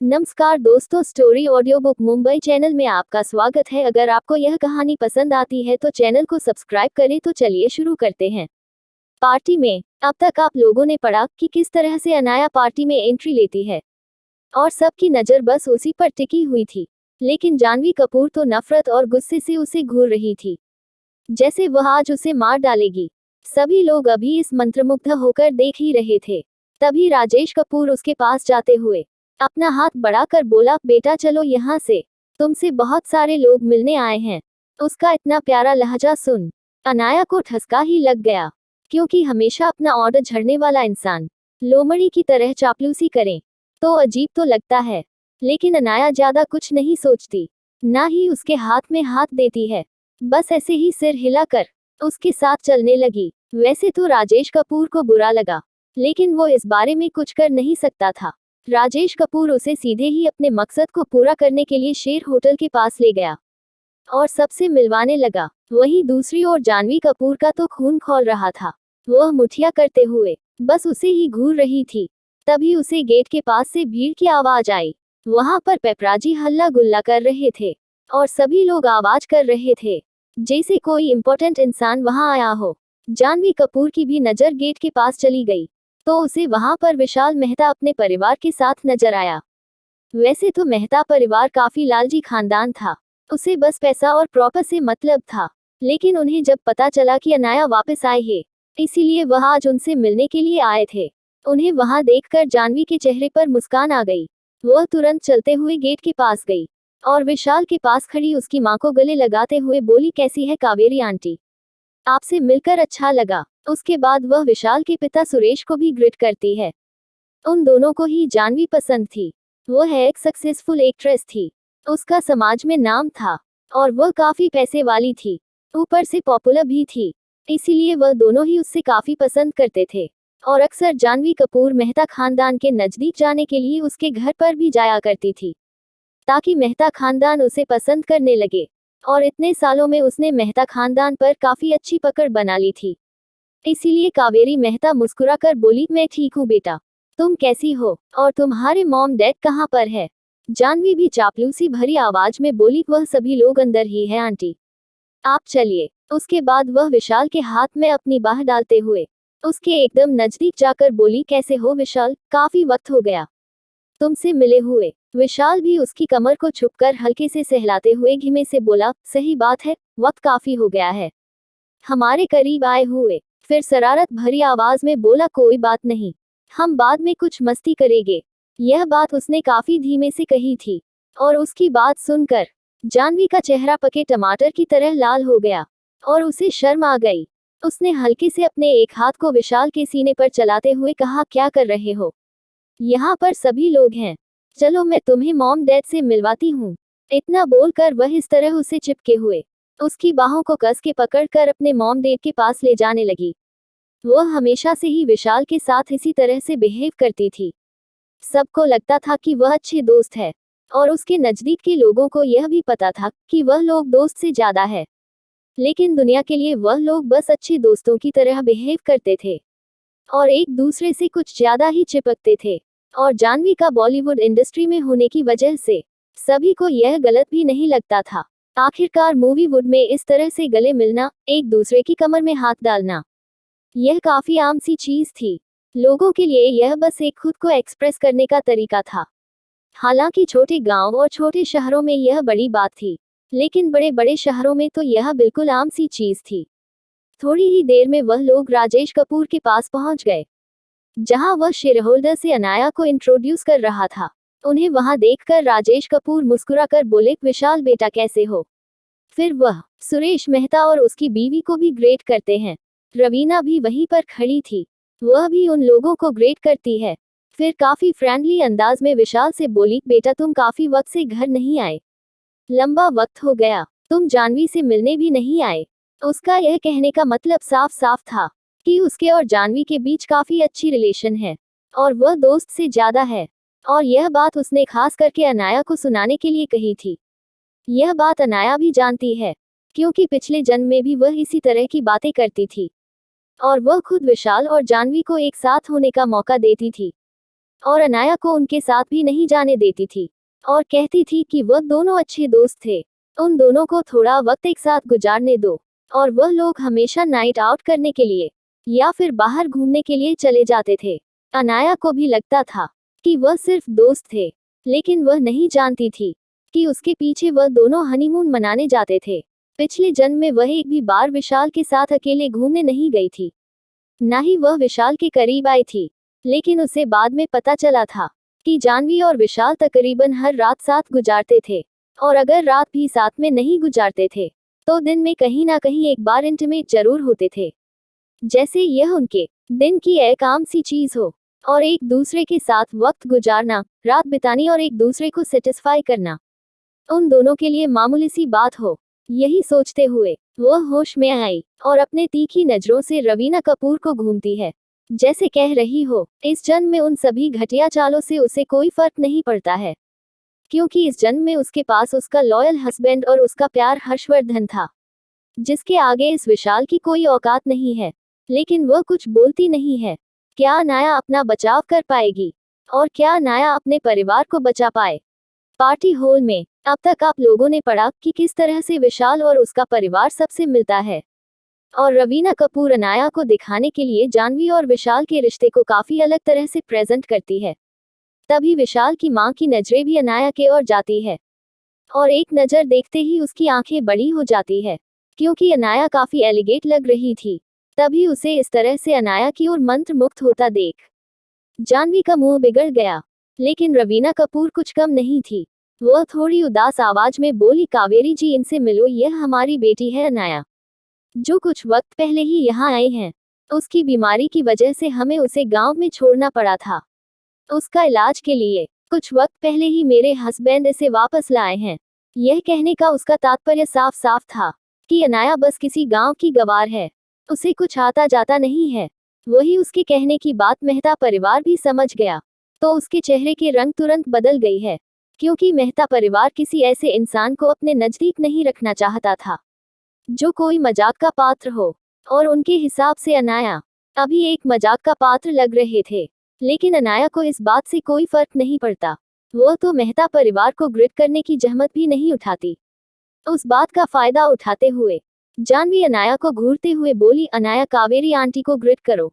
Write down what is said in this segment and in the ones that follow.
नमस्कार दोस्तों, story audio book Mumbai channel में आपका स्वागत है। अगर आपको यह कहानी पसंद आती है तो चैनल को सब्सक्राइब करें। तो चलिए शुरू करते हैं। पार्टी में अब तक आप लोगों ने पढ़ा कि किस तरह से अनाया पार्टी में एंट्री लेती है और सबकी नज़र बस उसी पर टिकी हुई थी। लेकिन जानवी कपूर तो नफरत और गुस्से से उसे घूर रही थी, जैसे वह आज उसे मार डालेगी। सभी लोग अभी इस मंत्रमुग्ध होकर देख ही रहे थे। तभी राजेश कपूर उसके पास जाते हुए अपना हाथ बढ़ाकर बोला, बेटा चलो यहाँ से, तुमसे बहुत सारे लोग मिलने आए हैं। उसका इतना प्यारा लहजा सुन अनाया को ठसका ही लग गया, क्योंकि हमेशा अपना ऑर्डर झड़ने वाला इंसान लोमड़ी की तरह चापलूसी करें तो अजीब तो लगता है। लेकिन अनाया ज्यादा कुछ नहीं सोचती, ना ही उसके हाथ में हाथ देती है, बस ऐसे ही सिर हिलाकर उसके साथ चलने लगी। वैसे तो राजेश कपूर को बुरा लगा, लेकिन वो इस बारे में कुछ कर नहीं सकता था। राजेश कपूर उसे सीधे ही अपने मकसद को पूरा करने के लिए शेर होटल के पास ले गया और सबसे मिलवाने लगा। वहीं दूसरी ओर जानवी कपूर का तो खून खौल रहा था। वह मुठिया करते हुए बस उसे ही घूर रही थी। तभी उसे गेट के पास से भीड़ की आवाज आई। वहां पर पेपराजी हल्ला गुल्ला कर रहे थे और सभी लोग आवाज कर रहे थे जैसे कोई इम्पोर्टेंट इंसान वहां आया हो। जानवी कपूर की भी नजर गेट के पास चली गई तो उसे वहां पर विशाल मेहता अपने परिवार के साथ नजर आया। वैसे तो मेहता परिवार काफी लालची खानदान था, उसे बस पैसा और प्रॉपर्टी से मतलब था। लेकिन उन्हें जब पता चला कि अनाया वापस आए है, इसीलिए वह आज उनसे मिलने के लिए आए थे। उन्हें वहां देखकर जानवी के चेहरे पर मुस्कान आ गई। वह तुरंत चलते हुए गेट के पास गई और विशाल के पास खड़ी उसकी मां को गले लगाते हुए बोली, कैसी है कावेरी आंटी, आपसे मिलकर अच्छा लगा। उसके बाद वह विशाल के पिता सुरेश को भी ग्रिट करती है। उन दोनों को ही जानवी पसंद थी। वो है एक सक्सेसफुल एक्ट्रेस थी, उसका समाज में नाम था और वह काफी पैसे वाली थी, ऊपर से पॉपुलर भी थी। इसीलिए वह दोनों ही उससे काफी पसंद करते थे और अक्सर जानवी कपूर मेहता खानदान के नजदीक जाने के लिए उसके घर पर भी जाया करती थी, ताकि मेहता खानदान उसे पसंद करने लगे। और इतने सालों में उसने मेहता खानदान पर काफी अच्छी पकड़ बना ली थी। इसीलिए कावेरी मेहता मुस्कुराकर बोली, मैं ठीक हूँ बेटा, तुम कैसी हो और तुम्हारे मॉम डैड कहाँ पर है। जानवी भी चापलूसी भरी आवाज में बोली, वह सभी लोग अंदर ही है आंटी, आप चलिए। उसके बाद वह विशाल के हाथ में अपनी बाह डालते हुए उसके एकदम नजदीक जाकर बोली, कैसे हो विशाल, काफी वक्त हो गया तुमसे मिले हुए। विशाल भी उसकी कमर को छुपकर हल्के से सहलाते हुए घिमे से बोला, सही बात है, वक्त काफी हो गया है हमारे करीब आए हुए। फिर शरारत भरी आवाज में बोला, कोई बात नहीं, हम बाद में कुछ मस्ती करेंगे। यह बात उसने काफी धीमे से कही थी और उसकी बात सुनकर जानवी का चेहरा पके टमाटर की तरह लाल हो गया और उसे शर्म आ गई। उसने हल्के से अपने एक हाथ को विशाल के सीने पर चलाते हुए कहा, क्या कर रहे हो, यहाँ पर सभी लोग हैं, चलो मैं तुम्हें मॉम डैड से मिलवाती हूँ। इतना बोलकर वह इस तरह उसे चिपके हुए उसकी बाहों को कस के पकड़कर अपने मॉम डैड के पास ले जाने लगी। वह हमेशा से ही विशाल के साथ इसी तरह से बिहेव करती थी। सबको लगता था कि वह अच्छे दोस्त है और उसके नजदीक के लोगों को यह भी पता था कि वह लोग दोस्त से ज्यादा है। लेकिन दुनिया के लिए वह लोग बस अच्छे दोस्तों की तरह बिहेव करते थे और एक दूसरे से कुछ ज्यादा ही चिपकते थे। और जानवी का बॉलीवुड इंडस्ट्री में होने की वजह से सभी को यह गलत भी नहीं लगता था। आखिरकार मूवीवुड में इस तरह से गले मिलना, एक दूसरे की कमर में हाथ डालना, यह काफी आम सी चीज थी। लोगों के लिए यह बस एक खुद को एक्सप्रेस करने का तरीका था। हालांकि छोटे गांव और छोटे शहरों में यह बड़ी बात थी, लेकिन बड़े बड़े शहरों में तो यह बिल्कुल आम सी चीज थी। थोड़ी ही देर में वह लोग राजेश कपूर के पास पहुंच गए, जहां वह शेयर होल्डर से अनाया को इंट्रोड्यूस कर रहा था। उन्हें वहां देखकर राजेश कपूर मुस्कुराकर बोले, विशाल बेटा कैसे हो। फिर वह सुरेश मेहता और उसकी बीवी को भी ग्रेट करते हैं। रवीना भी वहीं पर खड़ी थी, वह भी उन लोगों को ग्रेट करती है। फिर काफी फ्रेंडली अंदाज में विशाल से बोली, बेटा तुम काफी वक्त से घर नहीं आए, लंबा वक्त हो गया, तुम जानवी से मिलने भी नहीं आए। उसका यह कहने का मतलब साफ साफ था कि उसके और जानवी के बीच काफी अच्छी रिलेशन है और वह दोस्त से ज्यादा है। और यह बात उसने खास करके अनाया को सुनाने के लिए कही थी। यह बात अनाया भी जानती है, क्योंकि पिछले जन्म में भी वह इसी तरह की बातें करती थी और वह खुद विशाल और जानवी को एक साथ होने का मौका देती थी। और अनाया को उनके साथ भी नहीं जाने देती थी और कहती थी कि वह दोनों अच्छे दोस्त थे, उन दोनों को थोड़ा वक्त एक साथ गुजारने दो। और वह लोग हमेशा नाइट आउट करने के लिए या फिर बाहर घूमने के लिए चले जाते थे। अनाया को भी लगता था कि वह सिर्फ दोस्त थे, लेकिन वह नहीं जानती थी कि उसके पीछे वह दोनों हनीमून मनाने जाते थे। पिछले जन्म में वह एक भी बार विशाल के साथ अकेले घूमने नहीं गई थी, न ही वह विशाल के करीब आई थी। लेकिन उसे बाद में पता चला था कि जानवी और विशाल तकरीबन हर रात साथ गुजारते थे, और अगर रात भी साथ में नहीं गुजारते थे तो दिन में कहीं ना कहीं एक बार इंटीमेट जरूर होते थे, जैसे यह उनके दिन की एक आम सी चीज हो। और एक दूसरे के साथ वक्त गुजारना, रात बितानी और एक दूसरे को सेटिस्फाई करना उन दोनों के लिए मामूली सी बात हो। यही सोचते हुए वह होश में आई और अपने तीखी नजरों से रवीना कपूर को घूमती है, जैसे कह रही हो, इस जन्म में उन सभी घटिया चालों से उसे कोई फर्क नहीं पड़ता है, क्योंकि इस जन्म में उसके पास उसका लॉयल हस्बैंड और उसका प्यार हर्षवर्धन था, जिसके आगे इस विशाल की कोई औकात नहीं है। लेकिन वह कुछ बोलती नहीं है। क्या अनाया अपना बचाव कर पाएगी, और क्या अनाया अपने परिवार को बचा पाए? पार्टी हॉल में अब तक आप लोगों ने पढ़ा कि किस तरह से विशाल और उसका परिवार सबसे मिलता है, और रवीना कपूर अनाया को दिखाने के लिए जानवी और विशाल के रिश्ते को काफी अलग तरह से प्रेजेंट करती है। तभी विशाल की मां की नजरें भी अनाया के ओर जाती है, और एक नजर देखते ही उसकी आंखें बड़ी हो जाती है, क्योंकि अनाया काफी एलिगेट लग रही थी। तभी उसे इस तरह से अनाया की ओर मंत्र मुग्ध होता देख जानवी का मुंह बिगड़ गया। लेकिन रवीना कपूर कुछ कम नहीं थी। वह थोड़ी उदास आवाज में बोली, कावेरी जी, इनसे मिलो, यह हमारी बेटी है अनाया, जो कुछ वक्त पहले ही यहाँ आए हैं। उसकी बीमारी की वजह से हमें उसे गांव में छोड़ना पड़ा था। उसका इलाज के लिए कुछ वक्त पहले ही मेरे हस्बैंड इसे वापस लाए हैं। यह कहने का उसका तात्पर्य साफ साफ था कि अनाया बस किसी गांव की गवार है, उसे कुछ आता जाता नहीं है। वही उसके कहने की बात मेहता परिवार भी समझ गया, तो उसके चेहरे के रंग तुरंत बदल गई है, क्योंकि मेहता परिवार किसी ऐसे इंसान को अपने नजदीक नहीं रखना चाहता था जो कोई मजाक का पात्र हो, और उनके हिसाब से अनाया अभी एक मजाक का पात्र लग रहे थे। लेकिन अनाया को इस बात से कोई फर्क नहीं पड़ता। वह तो मेहता परिवार को ग्रिट करने की जहमत भी नहीं उठाती। उस बात का फायदा उठाते हुए जानवी अनाया को घूरते हुए बोली, अनाया, कावेरी आंटी को ग्रिट करो,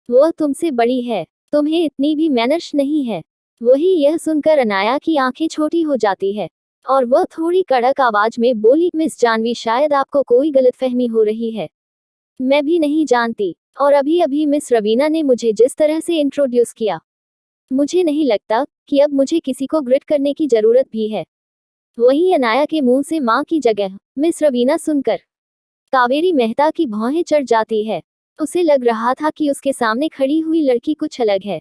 वह तुमसे बड़ी है, तुम्हें इतनी भी मैनर्स नहीं है। वही यह सुनकर अनाया की आंखें छोटी हो जाती है, और वह थोड़ी कड़क आवाज में बोली, मिस जानवी, शायद आपको कोई गलतफहमी हो रही है। मैं भी नहीं जानती, और अभी अभी मिस रवीना ने मुझे जिस तरह से इंट्रोड्यूस किया, मुझे नहीं लगता कि अब मुझे किसी को ग्रिट करने की जरूरत भी है। वहीं अनाया के मुंह से मां की जगह मिस रवीना सुनकर कावेरी मेहता की भौहें चढ़ जाती है। उसे लग रहा था कि उसके सामने खड़ी हुई लड़की कुछ अलग है,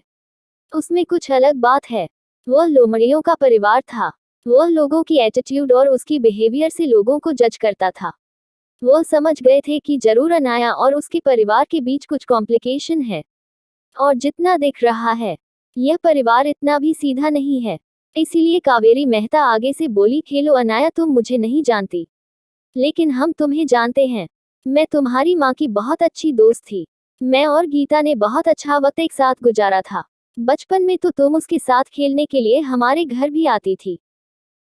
उसमें कुछ अलग बात है। वह लोमड़ियों का परिवार था। वह लोगों की एटीट्यूड और उसकी बिहेवियर से लोगों को जज करता था। वह समझ गए थे कि जरूर अनाया और उसके परिवार के बीच कुछ कॉम्प्लिकेशन है, और जितना दिख रहा है यह परिवार इतना भी सीधा नहीं है। इसीलिए कावेरी मेहता आगे से बोली, खेलो अनाया, तुम मुझे नहीं जानती, लेकिन हम तुम्हें जानते हैं। मैं तुम्हारी माँ की बहुत अच्छी दोस्त थी। मैं और गीता ने बहुत अच्छा वक्त एक साथ गुजारा था। बचपन में तो तुम उसके साथ खेलने के लिए हमारे घर भी आती थी,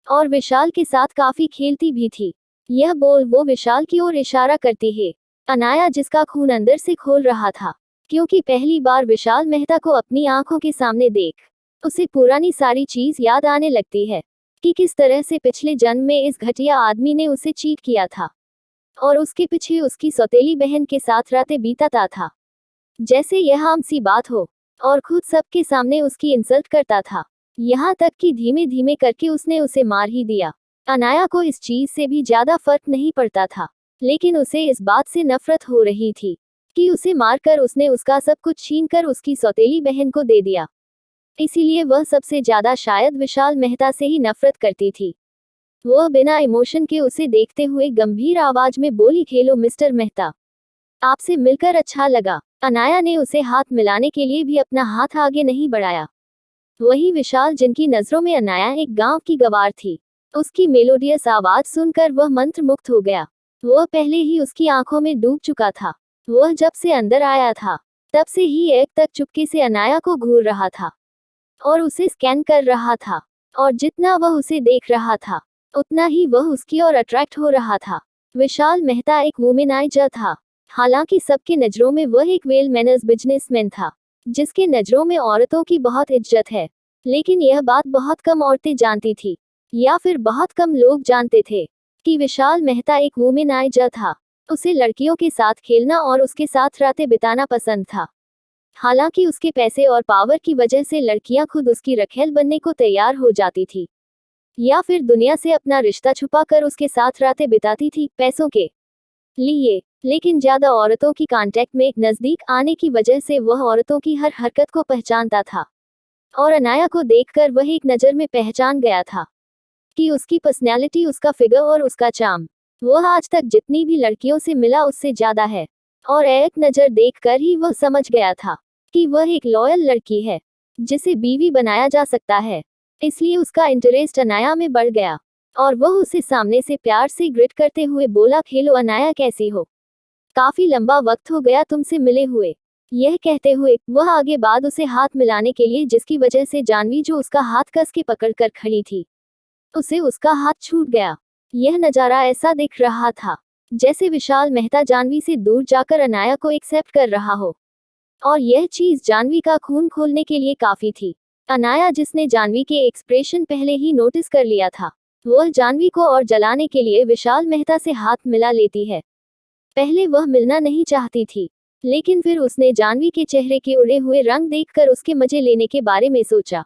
और विशाल के साथ काफी खेलती भी थी। यह बोल वो विशाल की ओर इशारा करती है। अनाया, जिसका खून अंदर से खोल रहा था, क्योंकि पहली बार विशाल मेहता को अपनी आंखों के सामने देख उसे पुरानी सारी चीज याद आने लगती है कि किस तरह से पिछले जन्म में इस घटिया आदमी ने उसे चीट किया था, और उसके पीछे उसकी सौतेली बहन के साथ रातें बीताता था जैसे यह आम सी बात हो, और खुद सबके सामने उसकी इंसल्ट करता था, यहाँ तक कि धीमे धीमे करके उसने उसे मार ही दिया। अनाया को इस चीज से भी ज्यादा फर्क नहीं पड़ता था, लेकिन उसे इस बात से नफरत हो रही थी कि उसे मारकर उसने उसका सब कुछ छीनकर उसकी सौतेली बहन को दे दिया। इसीलिए वह सबसे ज्यादा शायद विशाल मेहता से ही नफरत करती थी। वह बिना इमोशन के उसे देखते हुए गंभीर आवाज में बोली, खेलो मिस्टर मेहता, आपसे मिलकर अच्छा लगा। अनाया ने उसे हाथ मिलाने के लिए भी अपना हाथ आगे नहीं बढ़ाया। वही विशाल, जिनकी नजरों में अनाया एक गांव की गवार थी, उसकी मेलोडियस आवाज सुनकर वह मंत्रमुग्ध हो गया। वह पहले ही उसकी आंखों में डूब चुका था। वह जब से अंदर आया था तब से ही एक तक चुपके से अनाया को घूर रहा था, और उसे स्कैन कर रहा था। और जितना वह उसे देख रहा था उतना ही वह उसकी ओर अट्रैक्ट हो रहा था। विशाल मेहता एक वुमेनाइजर था। हालांकि सबकी नज़रों में वह एक वेल मैनर्स बिजनेसमैन था, जिसके नज़रों में औरतों की बहुत इज्जत है। लेकिन यह बात बहुत कम औरतें जानती थी, या फिर बहुत कम लोग जानते थे, कि विशाल मेहता एक वुमेनाइजर था। उसे लड़कियों के साथ खेलना और उसके साथ रातें बिताना पसंद था। हालांकि उसके पैसे और पावर की वजह से लड़कियां खुद उसकी रखेल बनने को तैयार हो जाती थी, या फिर दुनिया से अपना रिश्ता छुपाकर उसके साथ रातें बिताती थी, पैसों के लिए। लेकिन ज्यादा औरतों की कांटेक्ट में नजदीक आने की वजह से वह औरतों की हर हरकत को पहचानता था। और अनाया को देखकर वह एक नज़र में पहचान गया था कि उसकी पर्सनैलिटी, उसका फिगर और उसका चार्म, वह आज तक जितनी भी लड़कियों से मिला उससे ज्यादा है। और एक नज़र देखकर ही वह समझ गया था कि वह एक लॉयल लड़की है, जिसे बीवी बनाया जा सकता है। इसलिए उसका इंटरेस्ट अनाया में बढ़ गया, और वह उसे सामने से प्यार से ग्रिट करते हुए बोला, हेलो अनाया, कैसी हो? काफी लंबा वक्त हो गया तुमसे मिले हुए। यह कहते हुए वह आगे बाद उसे हाथ मिलाने के लिए, जिसकी वजह से जानवी जो उसका हाथ कस के पकड़कर खड़ी थी, उसे उसका हाथ छूट गया। यह नजारा ऐसा दिख रहा था जैसे विशाल मेहता जानवी से दूर जाकर अनाया को एक्सेप्ट कर रहा हो। और यह चीज जानवी का खून खोलने के लिए काफी थी। अनाया, जिसने जानवी के एक्सप्रेशन पहले ही नोटिस कर लिया था, वह जानवी को और जलाने के लिए विशाल मेहता से हाथ मिला लेती है। पहले वह मिलना नहीं चाहती थी, लेकिन फिर उसने जानवी के चेहरे के उड़े हुए रंग देखकर उसके मजे लेने के बारे में सोचा,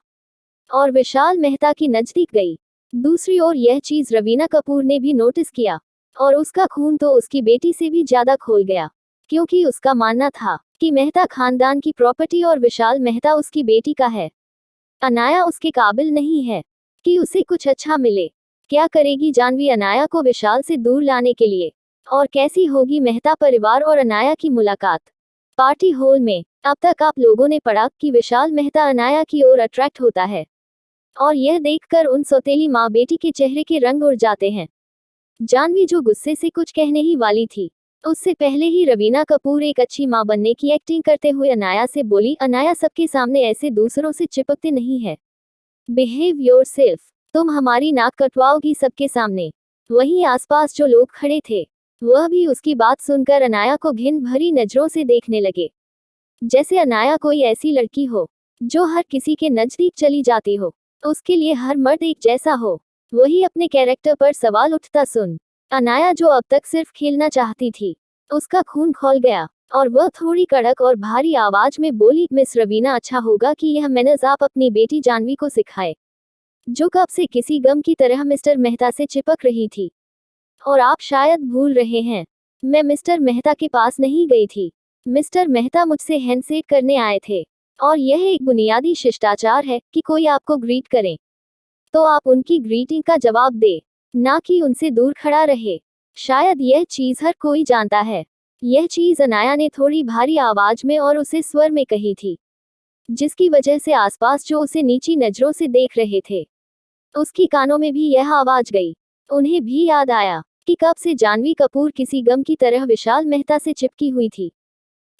और विशाल मेहता की नजदीक गई। दूसरी ओर यह चीज रवीना कपूर ने भी नोटिस किया, और उसका खून तो उसकी बेटी से भी ज्यादा खोल गया, क्योंकि उसका मानना था कि मेहता खानदान की प्रॉपर्टी और विशाल मेहता उसकी बेटी का है। अनाया उसके काबिल नहीं है कि उसे कुछ अच्छा मिले। क्या करेगी जानवी अनाया को विशाल से दूर लाने के लिए? और कैसी होगी मेहता परिवार और अनाया की मुलाकात पार्टी हॉल में? अब तक आप लोगों ने पढ़ा कि विशाल मेहता अनाया की ओर अट्रैक्ट होता है, और यह देखकर उन सौतेली माँ बेटी के चेहरे के रंग उड़ जाते हैं। जानवी जो गुस्से से कुछ कहने ही वाली थी, उससे पहले ही रवीना कपूर एक अच्छी माँ बनने की एक्टिंग करते हुए अनाया से बोली, अनाया, सबके सामने ऐसे दूसरों से चिपकते नहीं है। Behave yourself. तुम हमारी नाक कटवाओगी सबके सामने। वहीं आसपास जो लोग खड़े थे, वह भी उसकी बात सुनकर अनाया को घिन भरी नजरों से देखने लगे, जैसे अनाया कोई ऐसी लड़की हो जो हर किसी के नजदीक चली जाती हो, उसके लिए हर मर्द एक जैसा हो। वही अपने कैरेक्टर पर सवाल उठता सुन अनाया, जो अब तक सिर्फ खेलना चाहती थी, उसका खून खौल गया, और वह थोड़ी कड़क और भारी आवाज में बोली, मिस रवीना, अच्छा होगा कि यह मैनर्स आप अपनी बेटी जानवी को सिखाए, जो कब से किसी गम की तरह मिस्टर मेहता से चिपक रही थी। और आप शायद भूल रहे हैं, मैं मिस्टर मेहता के पास नहीं गई थी। मिस्टर मेहता मुझसे हैंडशेक करने आए थे, और यह एक बुनियादी शिष्टाचार है कि कोई आपको ग्रीट करे तो आप उनकी ग्रीटिंग का जवाब दे, ना कि उनसे दूर खड़ा रहे। शायद यह चीज हर कोई जानता है। यह चीज अनाया ने थोड़ी भारी आवाज में और उसे स्वर में कही थी, जिसकी वजह से आसपास जो उसे नीची नजरों से देख रहे थे, उसकी कानों में भी यह आवाज गई। उन्हें भी याद आया कि कब से जानवी कपूर किसी गम की तरह विशाल मेहता से चिपकी हुई थी।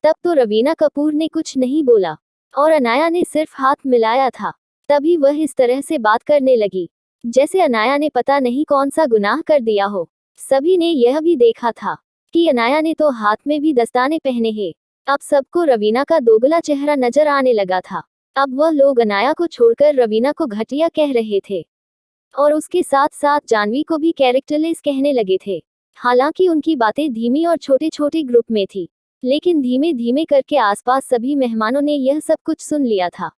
तब तो रवीना कपूर ने कुछ नहीं बोला, और अनाया ने सिर्फ हाथ मिलाया था। तभी वह इस तरह से बात करने लगी जैसे अनाया ने पता नहीं कौन सा गुनाह कर दिया हो। सभी ने यह भी देखा था कि अनाया ने तो हाथ में भी दस्ताने पहने हैं। अब सबको रवीना का दोगला चेहरा नजर आने लगा था। अब वह लोग अनाया को छोड़कर रवीना को घटिया कह रहे थे, और उसके साथ साथ जानवी को भी कैरेक्टरलेस कहने लगे थे। हालांकि उनकी बातें धीमी और छोटे छोटे ग्रुप में थी, लेकिन धीमे धीमे करके आसपास सभी मेहमानों ने यह सब कुछ सुन लिया था।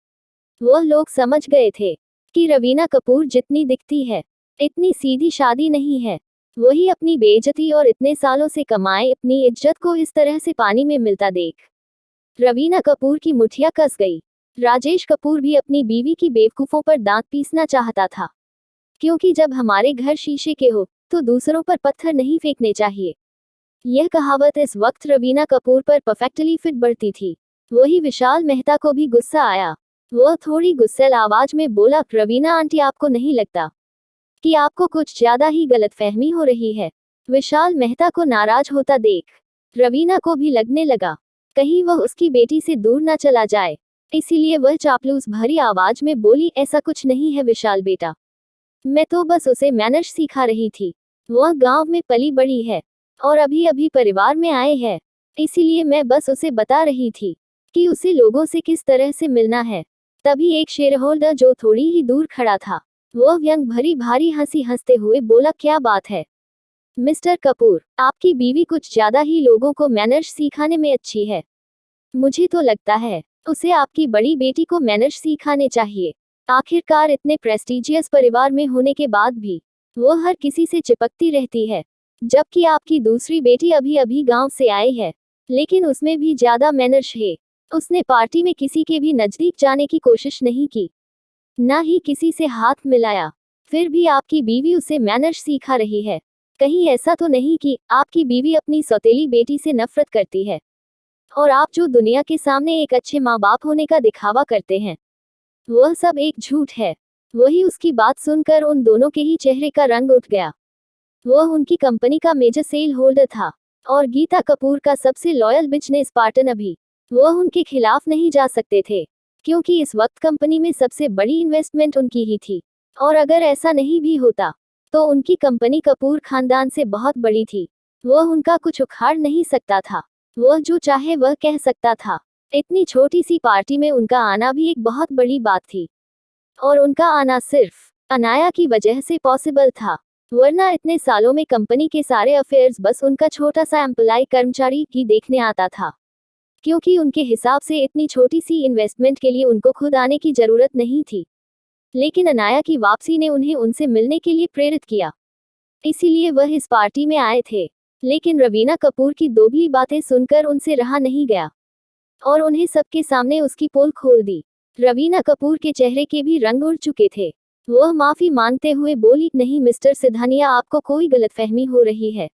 वह लोग समझ गए थे कि रवीना कपूर जितनी दिखती है, इतनी सीधी शादी नहीं है। वही अपनी बेइज्जती और इतने सालों से कमाए अपनी इज्जत को इस तरह से पानी में मिलता देख रवीना कपूर की मुठिया कस गई। राजेश कपूर भी अपनी बीवी की बेवकूफों पर दांत पीसना चाहता था, क्योंकि जब हमारे घर शीशे के हो तो दूसरों पर पत्थर नहीं फेंकने चाहिए। यह कहावत इस वक्त रवीना कपूर पर परफेक्टली फिट बढ़ती थी। वही विशाल मेहता को भी गुस्सा आया। वह थोड़ी गुस्सैल आवाज में बोला, रवीना आंटी, आपको नहीं लगता कि आपको कुछ ज्यादा ही गलतफहमी हो रही है? विशाल मेहता को नाराज होता देख रवीना को भी लगने लगा कहीं वह उसकी बेटी से दूर न चला जाए। इसीलिए वह चापलूस भरी आवाज में बोली, ऐसा कुछ नहीं है विशाल बेटा, मैं तो बस उसे मैनर्स सिखा रही थी। वह गांव में पली बड़ी है और अभी अभी परिवार में आए है, इसीलिए मैं बस उसे बता रही थी कि उसे लोगों से किस तरह से मिलना है। तभी एक शेयर होल्डर जो थोड़ी ही दूर खड़ा था, वह व्यंग भरी भारी हंसी हंसते हुए बोला, क्या बात है मिस्टर कपूर, आपकी बीवी कुछ ज्यादा ही लोगों को मैनर्स सिखाने में अच्छी है। मुझे तो लगता है उसे आपकी बड़ी बेटी को मैनर्स सिखाने चाहिए। आखिरकार इतने प्रेस्टिजियस परिवार में होने के बाद भी वो हर किसी से चिपकती रहती है, जबकि आपकी दूसरी बेटी अभी अभी गांव से आई है, लेकिन उसमें भी ज्यादा मैनर्स है। उसने पार्टी में किसी के भी नजदीक जाने की कोशिश नहीं की, ना ही किसी से हाथ मिलाया। फिर भी आपकी बीवी उसे मैनर्स सिखा रही है। कहीं ऐसा तो नहीं कि आपकी बीवी अपनी सौतेली बेटी से नफरत करती है और आप जो दुनिया के सामने एक अच्छे माँ बाप होने का दिखावा करते हैं, वह सब एक झूठ है। वही उसकी बात सुनकर उन दोनों के ही चेहरे का रंग उठ गया। वह उनकी कंपनी का मेजर सेल होल्डर था और गीता कपूर का सबसे लॉयल बिजनेस पार्टनर भी। वह उनके खिलाफ नहीं जा सकते थे, क्योंकि इस वक्त कंपनी में सबसे बड़ी इन्वेस्टमेंट उनकी ही थी। और अगर ऐसा नहीं भी होता तो उनकी कंपनी कपूर खानदान से बहुत बड़ी थी। वह उनका कुछ उखाड़ नहीं सकता था। वह जो चाहे वह कह सकता था। इतनी छोटी सी पार्टी में उनका आना भी एक बहुत बड़ी बात थी, और उनका आना सिर्फ अनाया की वजह से पॉसिबल था, वरना इतने सालों में कंपनी के सारे अफेयर्स बस उनका छोटा सा एम्प्लॉय कर्मचारी ही देखने आता था, क्योंकि उनके हिसाब से इतनी छोटी सी इन्वेस्टमेंट के लिए उनको खुद आने की जरूरत नहीं थी। लेकिन अनाया की वापसी ने उन्हें उनसे मिलने के लिए प्रेरित किया, इसीलिए वह इस पार्टी में आए थे। लेकिन रवीना कपूर की दोगली बातें सुनकर उनसे रहा नहीं गया और उन्हें सबके सामने उसकी पोल खोल दी। रवीना कपूर के चेहरे के भी रंग उड़ चुके थे। वह माफी मांगते हुए बोली, नहीं मिस्टर सिधानिया, आपको कोई गलतफहमी हो रही है।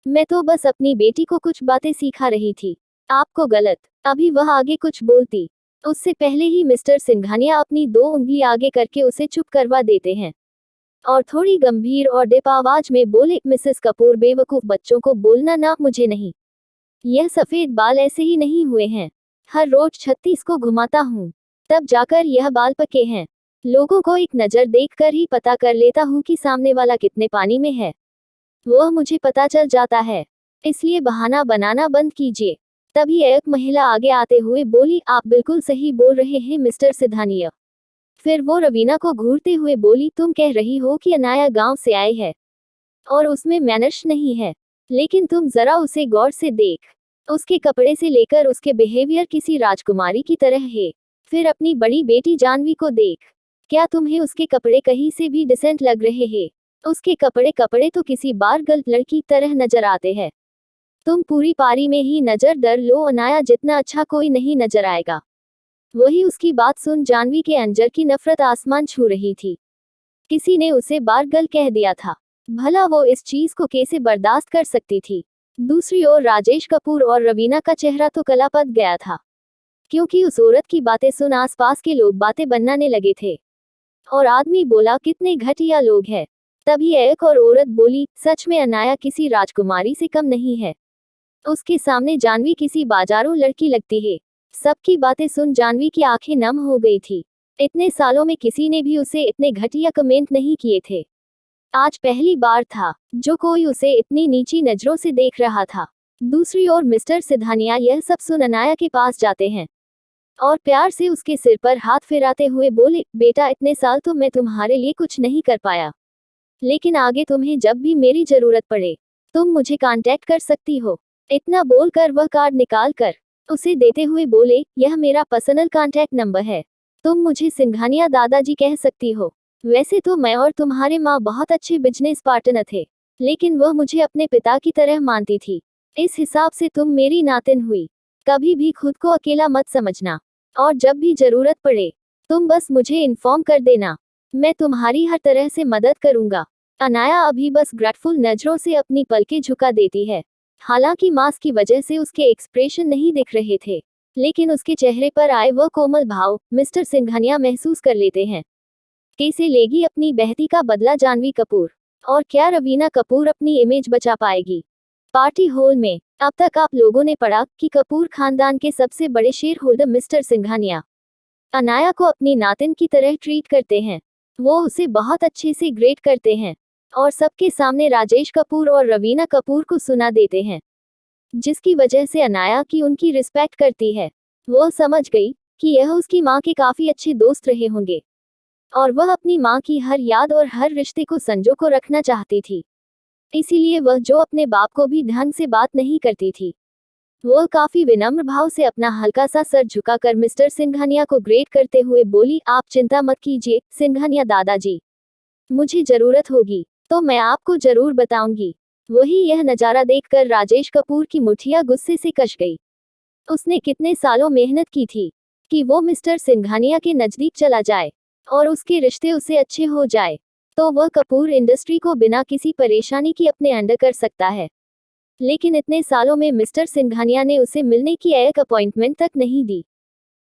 मैं तो बस अपनी बेटी को कुछ बातें सिखा रही थी। आपको गलत। अभी वह आगे कुछ बोलती, उससे पहले ही मिस्टर सिंघानिया अपनी 2 उंगली आगे करके उसे चुप करवा देते हैं और थोड़ी गंभीर और डिप आवाज में बोले, मिसेस कपूर, बेवकूफ बच्चों को बोलना ना, मुझे नहीं। यह सफेद बाल ऐसे ही नहीं हुए हैं। हर रोज 36 को घुमाता हूँ, तब जाकर यह बाल पके हैं। लोगों को एक नजर देखकर ही पता कर लेता हूँ कि सामने वाला कितने पानी में है। वह मुझे पता चल जाता है, इसलिए बहाना बनाना बंद कीजिए। तभी एक महिला आगे आते हुए बोली, आप बिल्कुल सही बोल रहे हैं मिस्टर सिधानिया। फिर वो रवीना को घूरते हुए बोली, तुम कह रही हो कि अनाया गांव से आई है और उसमें मैनर्स नहीं है, लेकिन तुम जरा उसे गौर से देख। उसके कपड़े से लेकर उसके बिहेवियर किसी राजकुमारी की तरह है। फिर अपनी बड़ी बेटी जानवी को देख, क्या तुम्हें उसके कपड़े कहीं से भी डिसेंट लग रहे हैं? उसके कपड़े तो किसी बार गर्ल लड़की तरह नजर आते हैं। तुम पूरी पारी में ही नजर दर लो, अनाया जितना अच्छा कोई नहीं नजर आएगा। वही उसकी बात सुन जानवी के अंजर की नफरत आसमान छू रही थी। किसी ने उसे बार गर्ल कह दिया था, भला वो इस चीज को कैसे बर्दाश्त कर सकती थी? दूसरी ओर राजेश कपूर और रवीना का चेहरा तो कला पत गया था, क्योंकि उस औरत की बातें सुन आसपास के लोग बातें बनाने लगे थे। और आदमी बोला, कितने घटिया लोग हैं। तभी एक और औरत बोली, सच में अनाया किसी राजकुमारी से कम नहीं है। उसके सामने जानवी किसी बाजारू लड़की लगती है। सबकी बातें सुन जानवी की आंखें नम हो गई थी। इतने सालों में किसी ने भी उसे इतने घटिया कमेंट नहीं किए थे। आज पहली बार था जो कोई उसे इतनी नीची नजरों से देख रहा था। दूसरी ओर मिस्टर सिधानिया यह सब सुन अनाया के पास जाते हैं और प्यार से उसके सिर पर हाथ फिराते हुए बोले, बेटा, इतने साल तो मैं तुम्हारे लिए कुछ नहीं कर पाया, लेकिन आगे तुम्हें जब भी मेरी जरूरत पड़े तुम मुझे कांटेक्ट कर सकती हो। इतना बोलकर वह कार्ड निकाल कर उसे देते हुए बोले, यह मेरा पर्सनल कांटेक्ट नंबर है, तुम मुझे सिंघानिया दादाजी कह सकती हो। वैसे तो मैं और तुम्हारे माँ बहुत अच्छे बिजनेस पार्टनर थे, लेकिन वह मुझे अपने पिता की तरह मानती थी। इस हिसाब से तुम मेरी नातिन हुई। कभी भी खुद को अकेला मत समझना, और जब भी जरूरत पड़े तुम बस मुझे इन्फॉर्म कर देना। मैं तुम्हारी हर तरह से मदद करूंगा। अनाया अभी बस ग्रेटफुल नजरों से अपनी पलकें झुका देती है। हालांकि मास्क की वजह से उसके एक्सप्रेशन नहीं दिख रहे थे, लेकिन उसके चेहरे पर आए वह कोमल भाव मिस्टर सिंघानिया महसूस कर लेते हैं। कैसे लेगी अपनी बहती का बदला जानवी कपूर, और क्या रवीना कपूर अपनी इमेज बचा पाएगी? पार्टी हॉल में अब तक आप लोगों ने पढ़ा कि कपूर खानदान के सबसे बड़े share holder mister Singhania Anaya को अपनी नातिन की तरह ट्रीट करते हैं। वो उसे बहुत अच्छे से ग्रेट करते हैं और सबके सामने राजेश कपूर और रवीना कपूर को सुना देते हैं, जिसकी वजह से अनाया की उनकी रिस्पेक्ट करती है। वो समझ गई कि यह उसकी माँ के काफी अच्छे दोस्त रहे होंगे और वह अपनी माँ की हर याद और हर रिश्ते को संजो को रखना चाहती थी। इसीलिए वह जो अपने बाप को भी ढंग से बात नहीं करती थी, वह काफी विनम्र भाव से अपना हल्का सा सर झुकाकर मिस्टर सिंघानिया को ग्रेट करते हुए बोली, आप चिंता मत कीजिए सिंघानिया दादाजी, मुझे जरूरत होगी तो मैं आपको जरूर बताऊंगी। वही यह नजारा देखकर राजेश कपूर की मुठिया गुस्से से कस गई। उसने कितने सालों मेहनत की थी कि वो मिस्टर सिंघानिया के नजदीक चला जाए और उसके रिश्ते उससे अच्छे हो जाए, तो वह कपूर इंडस्ट्री को बिना किसी परेशानी की अपने अंडर कर सकता है। लेकिन इतने सालों में मिस्टर सिंघानिया ने उसे मिलने की एक अपॉइंटमेंट तक नहीं दी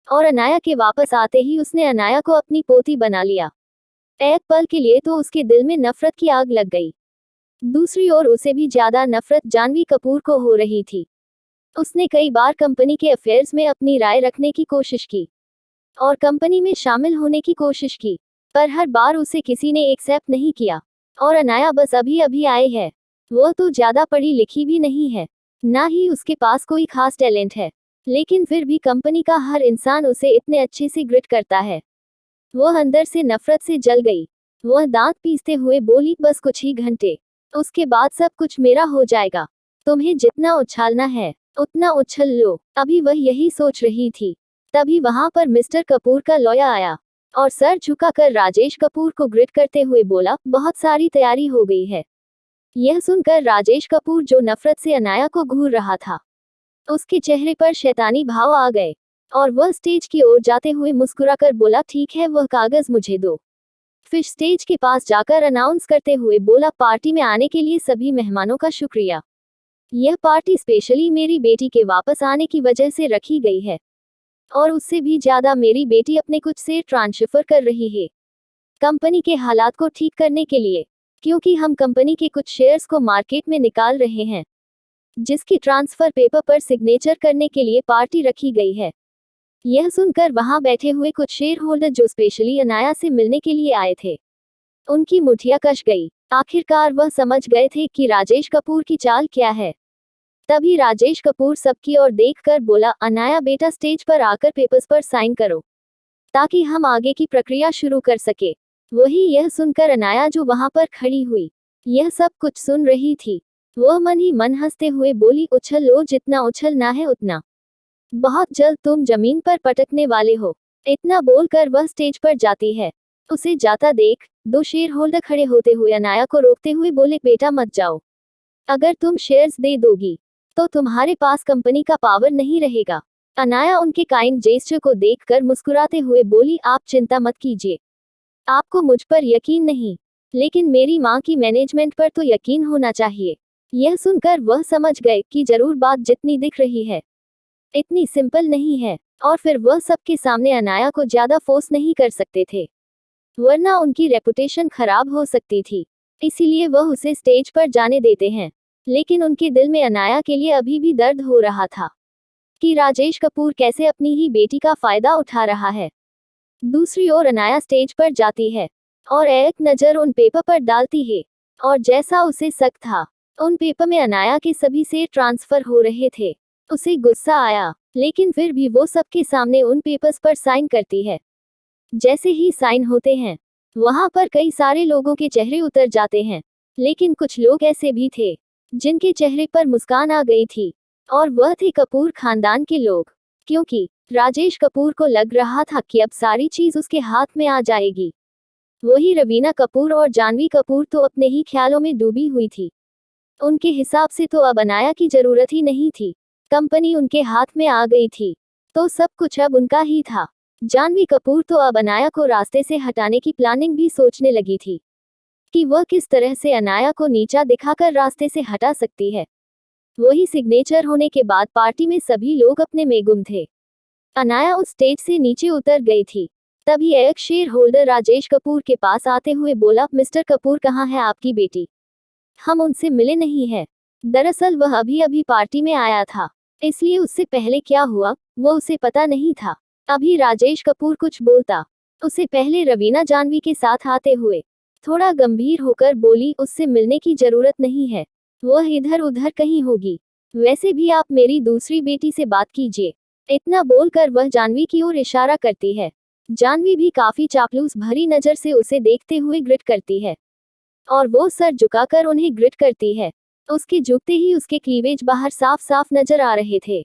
और अनाया के वापस आते ही उसने अनाया को अपनी पोती बना लिया। एक पल के लिए तो उसके दिल में नफरत की आग लग गई। दूसरी ओर उसे भी ज्यादा नफरत जानवी कपूर को हो रही थी। उसने कई बार कंपनी के अफेयर्स में अपनी राय रखने की कोशिश की और कंपनी में शामिल होने की कोशिश की, पर हर बार उसे किसी ने एक्सेप्ट नहीं किया। और अनाया बस अभी अभी आई है। वो तो ज्यादा पढ़ी लिखी भी नहीं है, ना ही उसके पास कोई खास टैलेंट है, लेकिन फिर भी कंपनी का हर इंसान उसे इतने अच्छे से ग्रिट करता है। वह अंदर से नफरत से जल गई। वह दांत पीसते हुए बोली, बस कुछ ही घंटे, उसके बाद सब कुछ मेरा हो जाएगा। तुम्हें जितना उछालना है उतना उछल लो। अभी वह यही सोच रही थी, तभी वहां पर मिस्टर कपूर का लॉयर आया और सर झुकाकर राजेश कपूर को ग्रिट करते हुए बोला, बहुत सारी तैयारी हो गई है। यह सुनकर राजेश कपूर, जो नफरत से अनाया को घूर रहा था, उसके चेहरे पर शैतानी भाव आ गए और वह स्टेज की ओर जाते हुए मुस्कुराकर बोला, ठीक है, वह कागज मुझे दो। फिर स्टेज के पास जाकर अनाउंस करते हुए बोला, पार्टी में आने के लिए सभी मेहमानों का शुक्रिया। यह पार्टी स्पेशली मेरी बेटी के वापस आने की वजह से रखी गई है और उससे भी ज्यादा मेरी बेटी अपने कुछ से ट्रांसफर कर रही है कंपनी के हालात को ठीक करने के लिए, क्योंकि हम कंपनी के कुछ शेयर्स को मार्केट में निकाल रहे हैं, जिसकी ट्रांसफर पेपर पर सिग्नेचर करने के लिए पार्टी रखी गई है। यह सुनकर वहां बैठे हुए कुछ शेयर होल्डर, जो स्पेशली अनाया से मिलने के लिए आए थे, उनकी मुठिया कस गई। आखिरकार वह समझ गए थे कि राजेश कपूर की चाल क्या है। तभी राजेश कपूर सबकी ओर देखकर बोला, अनाया बेटा, स्टेज पर आकर पेपर्स पर साइन करो ताकि हम आगे की प्रक्रिया शुरू कर सके। वही यह सुनकर अनाया, जो वहां पर खड़ी हुई यह सब कुछ सुन रही थी, वह मन ही मन हंसते हुए बोली, उछल लो, जितना उछलना है उतना, बहुत जल्द तुम जमीन पर पटकने वाले हो। इतना बोलकर वह स्टेज पर जाती है। उसे जाता देख दो शेयर होल्डर खड़े होते हुए अनाया को रोकते हुए बोले, बेटा मत जाओ, अगर तुम शेयर्स दे दोगी तो तुम्हारे पास कंपनी का पावर नहीं रहेगा। अनाया उनके काइंड जेस्चर को देखकर मुस्कुराते हुए बोली, आप चिंता मत कीजिए, आपको मुझ पर यकीन नहीं, लेकिन मेरी माँ की मैनेजमेंट पर तो यकीन होना चाहिए। यह सुनकर वह समझ गए कि जरूर बात जितनी दिख रही है इतनी सिंपल नहीं है, और फिर वह सबके सामने अनाया को ज्यादा फोर्स नहीं कर सकते थे, वरना उनकी रेपुटेशन खराब हो सकती थी। इसीलिए वह उसे स्टेज पर जाने देते हैं। लेकिन उनके दिल में अनाया के लिए अभी भी दर्द हो रहा था कि राजेश कपूर कैसे अपनी ही बेटी का फायदा उठा रहा है। दूसरी ओर अनाया स्टेज पर जाती है और एक नजर उन पेपर पर डालती है, और जैसा उसे शक था, उन पेपर में अनाया के सभी से ट्रांसफर हो रहे थे। उसे गुस्सा आया, लेकिन फिर भी वो सबके सामने उन पेपर्स पर साइन करती है। जैसे ही साइन होते हैं, वहां पर कई सारे लोगों के चेहरे उतर जाते हैं, लेकिन कुछ लोग ऐसे भी थे जिनके चेहरे पर मुस्कान आ गई थी, और वह थे कपूर खानदान के लोग, क्योंकि राजेश कपूर को लग रहा था कि अब सारी चीज उसके हाथ में आ जाएगी। वही रवीना कपूर और जानवी कपूर तो अपने ही ख्यालों में डूबी हुई थी। उनके हिसाब से तो अब अनाया की जरूरत ही नहीं थी, कंपनी उनके हाथ में आ गई थी, तो सब कुछ अब उनका ही था। जानवी कपूर तो अब अनाया को रास्ते से हटाने की प्लानिंग भी सोचने लगी थी कि वह किस तरह से अनाया को नीचा दिखाकर रास्ते से हटा सकती है। वही सिग्नेचर होने के बाद पार्टी में सभी लोग अपने में गुम थे। अनाया उस स्टेज से नीचे उतर गई थी। तभी एक शेयर होल्डर राजेश कपूर के पास आते हुए बोला, मिस्टर कपूर, कहाँ है आपकी बेटी? हम उनसे मिले नहीं हैं। दरअसल वह अभी अभी पार्टी में आया था, इसलिए उससे पहले क्या हुआ वो उसे पता नहीं था। अभी राजेश कपूर कुछ बोलता, उसे पहले रवीना जानवी के साथ आते हुए थोड़ा गंभीर होकर बोली, उससे मिलने की जरूरत नहीं है, वह इधर उधर कहीं होगी, वैसे भी आप मेरी दूसरी बेटी से बात कीजिए। इतना बोलकर वह जानवी की ओर इशारा करती है। जानवी भी काफी चापलूस भरी नजर से उसे देखते हुए ग्रिट करती है और वो सर झुकाकर उन्हें ग्रिट करती है। उसके झुकते ही उसके क्लीवेज बाहर साफ साफ नजर आ रहे थे।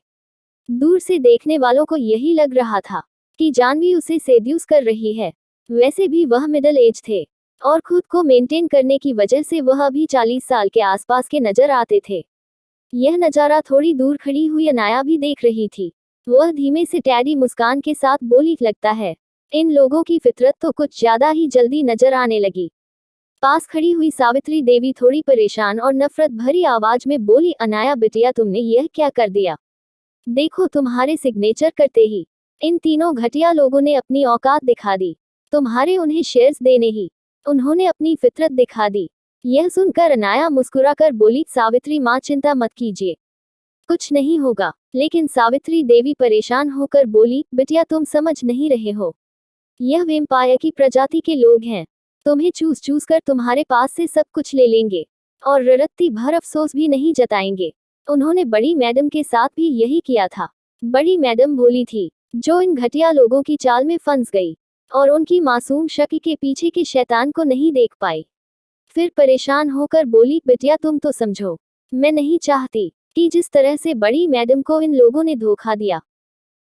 दूर से देखने वालों को यही लग रहा था कि जानवी उसे सेड्यूस कर रही है। वैसे भी वह मिडिल एज थे और खुद को मेंटेन करने की वजह से वह अभी 40 साल के आसपास के नजर आते थे। यह नजारा थोड़ी दूर खड़ी हुई अनाया भी देख रही थी। वह धीमे से टैडी मुस्कान के साथ बोली, लगता है इन लोगों की फितरत तो कुछ ज्यादा ही जल्दी नजर आने लगी। पास खड़ी हुई सावित्री देवी थोड़ी परेशान और नफरत भरी आवाज में बोली, अनाया बिटिया तुमने यह क्या कर दिया? देखो तुम्हारे सिग्नेचर करते ही इन तीनों घटिया लोगों ने अपनी औकात दिखा दी। तुम्हारे उन्हें शेयर्स देने ही उन्होंने अपनी फितरत दिखा दी। यह सुनकर अनाया मुस्कुराकर बोली, सावित्री माँ चिंता मत कीजिए, कुछ नहीं होगा। लेकिन सावित्री देवी परेशान होकर बोली, बिटिया तुम समझ नहीं रहे हो, यह वेम्पायर की प्रजाति के लोग हैं, तुम्हें चूस चूस कर तुम्हारे पास से सब कुछ ले लेंगे और रत्ती भर अफसोस भी नहीं जताएंगे। उन्होंने बड़ी मैडम के साथ भी यही किया था। बड़ी मैडम भोली थी जो इन घटिया लोगों की चाल में फंस गई और उनकी मासूम शक्ल के पीछे के शैतान को नहीं देख पाई। फिर परेशान होकर बोली, बिटिया तुम तो समझो, मैं नहीं चाहती कि जिस तरह से बड़ी मैडम को इन लोगों ने धोखा दिया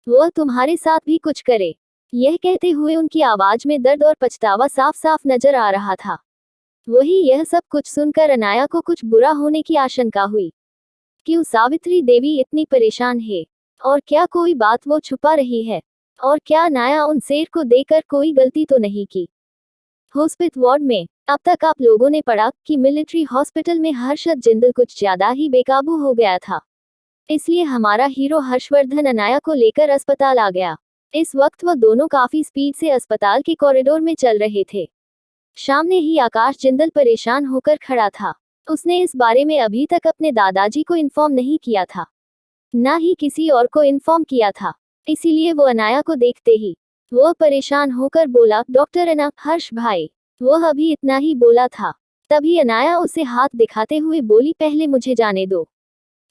वह तुम्हारे साथ भी कुछ करे। यह कहते हुए उनकी आवाज में दर्द और पछतावा साफ साफ नजर आ रहा था। वही यह सब कुछ सुनकर अनाया को कुछ बुरा होने की आशंका हुई। क्यों सावित्री देवी इतनी परेशान है और क्या कोई बात वो छुपा रही है? और क्या अनाया उन शेर को देकर कोई गलती तो नहीं की? हॉस्पिटल वार्ड में अब तक आप लोगों ने पढ़ा कि मिलिट्री हॉस्पिटल में हर्षद जिंदल कुछ ज्यादा ही बेकाबू हो गया था, इसलिए हमारा हीरो हर्षवर्धन अनाया को लेकर अस्पताल आ गया। इस वक्त वह दोनों काफी स्पीड से अस्पताल के कॉरिडोर में चल रहे थे। सामने ही आकाश जिंदल परेशान होकर खड़ा था। उसने इस बारे में अभी तक अपने दादाजी को इन्फॉर्म नहीं किया था, ना ही किसी और को इन्फॉर्म किया था, इसीलिए वो अनाया को देखते ही वह परेशान होकर बोला, डॉक्टर अना, हर्ष भाई। वह अभी इतना ही बोला था, तभी अनाया उसे हाथ दिखाते हुए बोली, पहले मुझे जाने दो,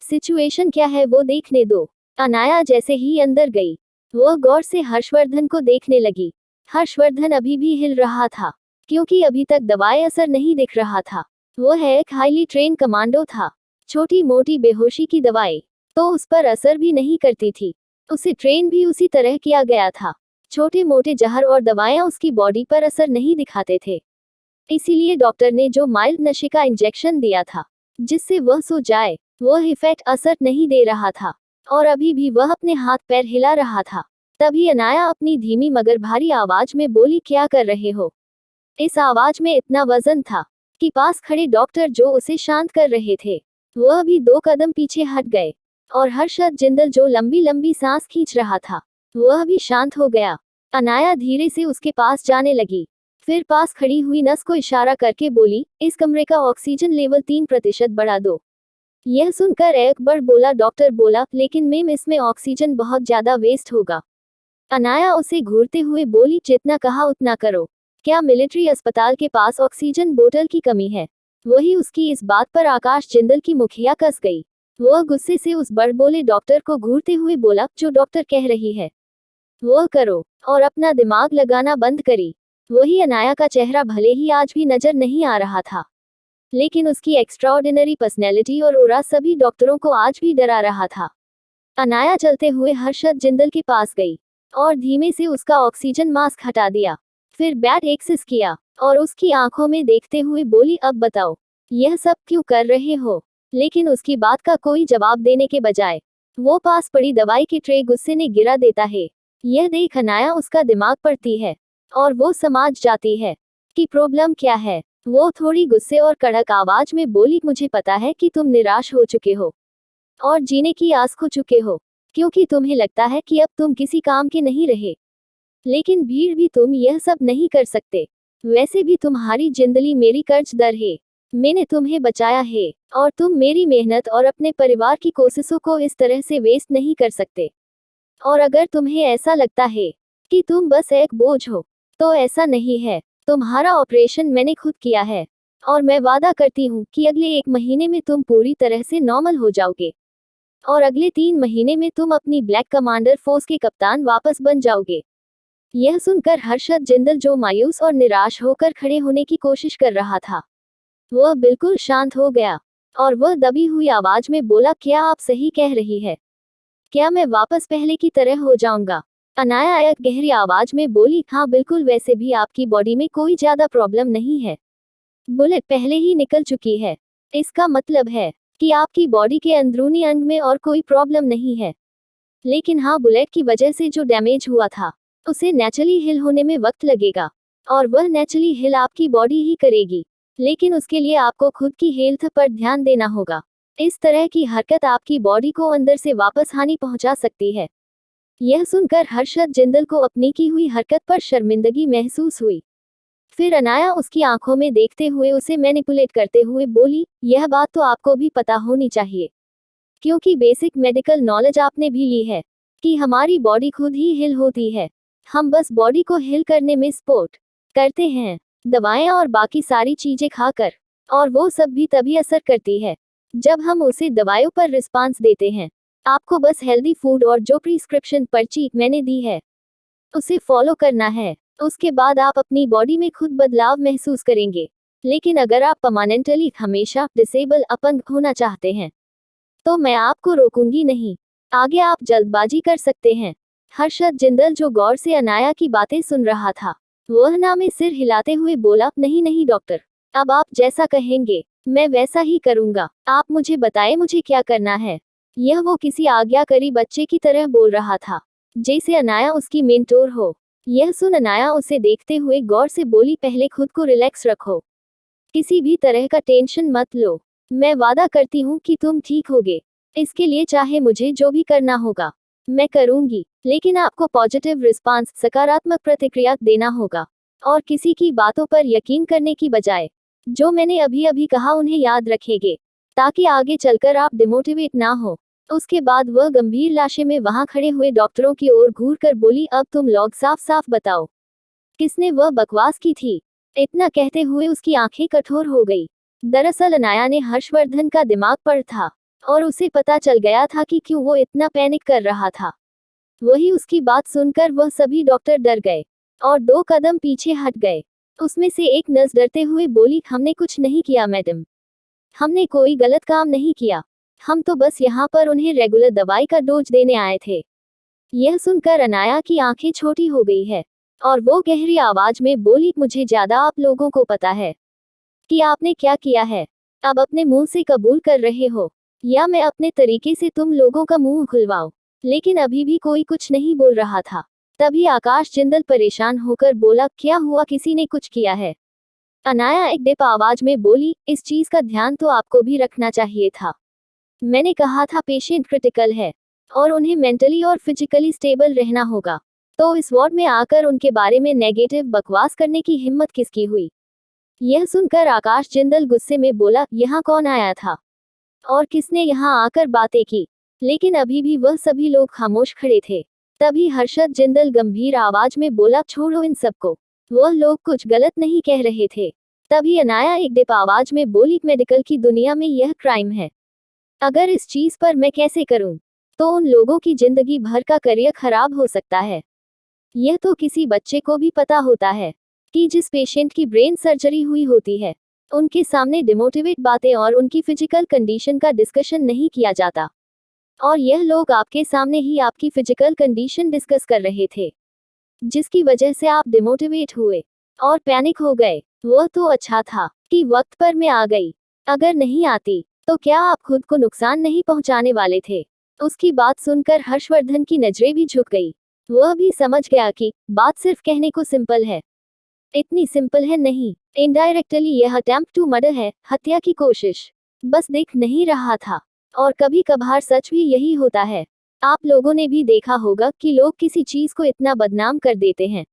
सिचुएशन क्या है वो देखने दो। अनाया जैसे ही अंदर गई वह गौर से हर्षवर्धन को देखने लगी। हर्षवर्धन अभी भी हिल रहा था क्योंकि अभी तक दवाई असर नहीं दिख रहा था। वह एक हाईली ट्रेन कमांडो था। छोटी मोटी बेहोशी की दवाई तो उस पर असर भी नहीं करती थी। उसे ट्रेन भी उसी तरह किया गया था। छोटे मोटे जहर और दवाएं उसकी बॉडी पर असर नहीं दिखाते थे, इसीलिए डॉक्टर ने जो माइल्ड नशे का इंजेक्शन दिया था जिससे वह सो जाए, वह इफेक्ट असर नहीं दे रहा था और अभी भी वह अपने हाथ पैर हिला रहा था। तभी अनाया अपनी धीमी मगर भारी आवाज में बोली, क्या कर रहे हो? इस आवाज में इतना वजन था कि पास खड़े डॉक्टर जो उसे शांत कर रहे थे वह भी 2 कदम पीछे हट गए और हर्षद जिंदल जो लंबी लंबी सांस खींच रहा था वह भी शांत हो गया। अनाया धीरे से उसके पास जाने लगी, फिर पास खड़ी हुई नर्स को इशारा करके बोली, इस कमरे का ऑक्सीजन लेवल 3% बढ़ा दो। यह सुनकर एक बार बोला, डॉक्टर बोला, लेकिन मैम इसमें ऑक्सीजन बहुत ज्यादा वेस्ट होगा। अनाया उसे घूरते हुए बोली, जितना कहा उतना करो, क्या मिलिट्री अस्पताल के पास ऑक्सीजन बोतल की कमी है? वही उसकी इस बात पर आकाश जिंदल की मुखिया कस गई। वह गुस्से से उस बड़ बोले डॉक्टर को घूरते हुए बोला, जो डॉक्टर कह रही है वह करो और अपना दिमाग लगाना बंद करी। वही अनाया का चेहरा भले ही आज भी नजर नहीं आ रहा था, लेकिन उसकी एक्स्ट्राऑर्डिनरी पर्सनैलिटी और ओरा सभी डॉक्टरों को आज भी डरा रहा था। अनाया चलते हुए हर्षद जिंदल के पास गई और धीमे से उसका ऑक्सीजन मास्क हटा दिया, फिर बैट एक्सेस किया और उसकी आंखों में देखते हुए बोली, अब बताओ यह सब क्यों कर रहे हो? लेकिन उसकी बात का कोई जवाब देने के बजाय वो पास पड़ी दवाई की ट्रे गुस्से ने गिरा देता है। यह देख अनाया उसका दिमाग पड़ती है और वो समझ जाती है कि प्रॉब्लम क्या है। वो थोड़ी गुस्से और कड़क आवाज में बोली, मुझे पता है कि तुम निराश हो चुके हो और जीने की आस खो चुके हो, क्योंकि तुम्हें लगता है कि अब तुम किसी काम के नहीं रहे। लेकिन भीड़ भी तुम यह सब नहीं कर सकते। वैसे भी तुम्हारी जिंदगी मेरी कर्जदार है। मैंने तुम्हें बचाया है और तुम मेरी मेहनत और अपने परिवार की कोशिशों को इस तरह से वेस्ट नहीं कर सकते। और अगर तुम्हें ऐसा लगता है कि तुम बस एक बोझ हो, तो ऐसा नहीं है। तुम्हारा ऑपरेशन मैंने खुद किया है, और मैं वादा करती हूँ कि अगले 1 महीने में तुम पूरी तरह से नॉर्मल हो जाओगे, और अगले 3 महीने में तुम अपनी ब्लैक कमांडर फोर्स के कप्तान वापस बन जाओगे। यह सुनकर हर्षद जिंदल, जो मायूस और निराश होकर खड़े होने की कोशिश कर रहा था, वह बिल्कुल शांत हो गया, और वह दबी हुई आवाज में बोला, क्या आप सही कह रही है? क्या मैं वापस पहले की तरह हो जाऊंगा? अनाया एक गहरी आवाज में बोली, हाँ बिल्कुल, वैसे भी आपकी बॉडी में कोई ज्यादा प्रॉब्लम नहीं है। बुलेट पहले ही निकल चुकी है। इसका मतलब है कि आपकी बॉडी के अंदरूनी अंग में और कोई प्रॉब्लम नहीं है। लेकिन हाँ, बुलेट की वजह से जो डैमेज हुआ था, उसे नेचुरली हिल होने में वक्त लगेगा, और वह नेचुरली हिल आपकी बॉडी ही करेगी। लेकिन उसके लिए आपको खुद की हेल्थ पर ध्यान देना होगा। इस तरह की हरकत आपकी बॉडी को अंदर से वापस हानि पहुंचा सकती है। यह सुनकर हर्षद जिंदल को अपनी की हुई हरकत पर शर्मिंदगी महसूस हुई। फिर अनाया उसकी आंखों में देखते हुए उसे मैनिपुलेट करते हुए बोली, यह बात तो आपको भी पता होनी चाहिए, क्योंकि बेसिक मेडिकल नॉलेज आपने भी ली है, कि हमारी बॉडी खुद ही हिल होती है। हम बस बॉडी को हिल करने में सपोर्ट करते हैं, दवाएं और बाकी सारी चीजें खाकर, और वो सब भी तभी असर करती है जब हम उसे दवाइयों पर रिस्पांस देते हैं। आपको बस हेल्दी फूड और जो प्रिस्क्रिप्शन पर्ची मैंने दी है, उसे फॉलो करना है। उसके बाद आप अपनी बॉडी में खुद बदलाव महसूस करेंगे। लेकिन अगर आप परमानेंटली हमेशा डिसेबल अपंग होना चाहते हैं, तो मैं आपको रोकूंगी नहीं। आगे आप जल्दबाजी कर सकते हैं। हर्षद जिंदल, जो गौर से अनाया की बातें सुन रहा था, वह ना में सिर हिलाते हुए बोला, नहीं नहीं डॉक्टर, अब आप जैसा कहेंगे मैं वैसा ही करूंगा। आप मुझे बताएं मुझे क्या करना है। यह वो किसी आज्ञाकारी बच्चे की तरह बोल रहा था, जैसे अनाया उसकी मेंटोर हो। यह सुन अनाया उसे देखते हुए गौर से बोली, पहले खुद को रिलैक्स रखो, किसी भी तरह का टेंशन मत लो। मैं वादा करती हूँ कि तुम ठीक होगे। इसके लिए चाहे मुझे जो भी करना होगा मैं करूंगी, लेकिन आपको पॉजिटिव रिस्पांस, सकारात्मक प्रतिक्रिया देना होगा, और किसी की बातों पर यकीन करने की बजाय जो मैंने अभी अभी कहा उन्हें याद रखेंगे, ताकि आगे चलकर आप डिमोटिवेट ना हो। उसके बाद वह गंभीर लाशे में वहां खड़े हुए डॉक्टरों की ओर घूरकर बोली, अब तुम लोग साफ साफ बताओ, किसने वह बकवास की थी? इतना कहते हुए उसकी आंखें कठोर हो गई। दरअसल अनाया ने हर्षवर्धन का दिमाग पर था, और उसे पता चल गया था कि क्यों वो इतना पैनिक कर रहा था। वही उसकी बात सुनकर वह सभी डॉक्टर डर गए, और 2 कदम पीछे हट गए। उसमें से एक नर्स डरते हुए बोली, हमने कुछ नहीं किया मैडम, हमने कोई गलत काम नहीं किया, हम तो बस यहाँ पर उन्हें रेगुलर दवाई का डोज देने आए थे। यह सुनकर अनाया की आंखें छोटी हो गई है, और वो गहरी आवाज में बोली, मुझे ज्यादा आप लोगों को पता है कि आपने क्या किया है। अब अपने मुंह से कबूल कर रहे हो, या मैं अपने तरीके से तुम लोगों का मुंह खुलवाऊं? लेकिन अभी भी कोई कुछ नहीं बोल रहा था। तभी आकाश जिंदल परेशान होकर बोला, क्या हुआ, किसी ने कुछ किया है? अनाया एक डिप आवाज में बोली, इस चीज का ध्यान तो आपको भी रखना चाहिए था। मैंने कहा था पेशेंट क्रिटिकल है, और उन्हें मेंटली और फिजिकली स्टेबल रहना होगा। तो इस वार्ड में आकर उनके बारे में नेगेटिव बकवास करने की हिम्मत किसकी हुई? यह सुनकर आकाश जिंदल गुस्से में बोला, यहाँ कौन आया था और किसने यहाँ आकर बातें की? लेकिन अभी भी वह सभी लोग खामोश खड़े थे। तभी हर्षद जिंदल गंभीर आवाज में बोला, छोड़ो इन सबको, वह लोग कुछ गलत नहीं कह रहे थे। तभी अनाया एक डिप आवाज में बोली, मेडिकल की दुनिया में यह क्राइम है। अगर इस चीज पर मैं कैसे करूं, तो उन लोगों की जिंदगी भर का करियर खराब हो सकता है। यह तो किसी बच्चे को भी पता होता है कि जिस पेशेंट की ब्रेन सर्जरी हुई होती है, उनके सामने डिमोटिवेट बातें और उनकी फिजिकल कंडीशन का डिस्कशन नहीं किया जाता। और यह लोग आपके सामने ही आपकी फिजिकल कंडीशन डिस्कस कर रहे थे, जिसकी वजह से आप डिमोटिवेट हुए और पैनिक हो गए। वह तो अच्छा था कि वक्त पर मैं आ गई, अगर नहीं आती तो क्या आप खुद को नुकसान नहीं पहुंचाने वाले थे? उसकी बात सुनकर हर्षवर्धन की नजरें भी झुक गई। वह भी समझ गया कि बात सिर्फ कहने को सिंपल है, इतनी सिंपल है नहीं। इनडायरेक्टली यह अटेम्प्ट टू मर्डर है, हत्या की कोशिश। बस दिख नहीं रहा था, और कभी कभार सच भी यही होता है। आप लोगों ने भी देखा होगा कि लोग किसी चीज को इतना बदनाम कर देते हैं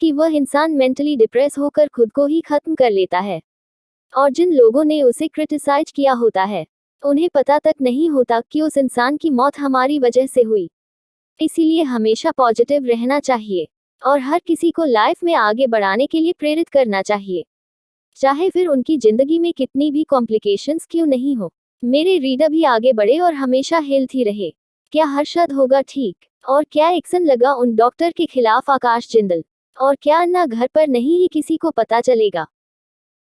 कि वह इंसान मेंटली डिप्रेस होकर खुद को ही खत्म कर लेता है। और जिन लोगों ने उसे क्रिटिसाइज किया होता है, उन्हें पता तक नहीं होता कि उस इंसान की मौत हमारी वजह से हुई। इसीलिए हमेशा पॉजिटिव रहना चाहिए और हर किसी को लाइफ में आगे बढ़ाने के लिए प्रेरित करना चाहिए, चाहे फिर उनकी जिंदगी में कितनी भी कॉम्प्लिकेशंस क्यों नहीं हो। मेरे रीडर भी आगे बढ़े और हमेशा हेल्थी रहे। क्या हर्षद होगा ठीक? और क्या एक्शन लगा उन डॉक्टर के खिलाफ आकाश जिंदल? और क्या अन्ना घर पर नहीं ही किसी को पता चलेगा?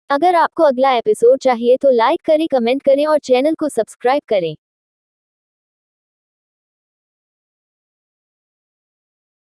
अगर आपको अगला एपिसोड चाहिए तो लाइक करें, कमेंट करें और चैनल को सब्सक्राइब करें।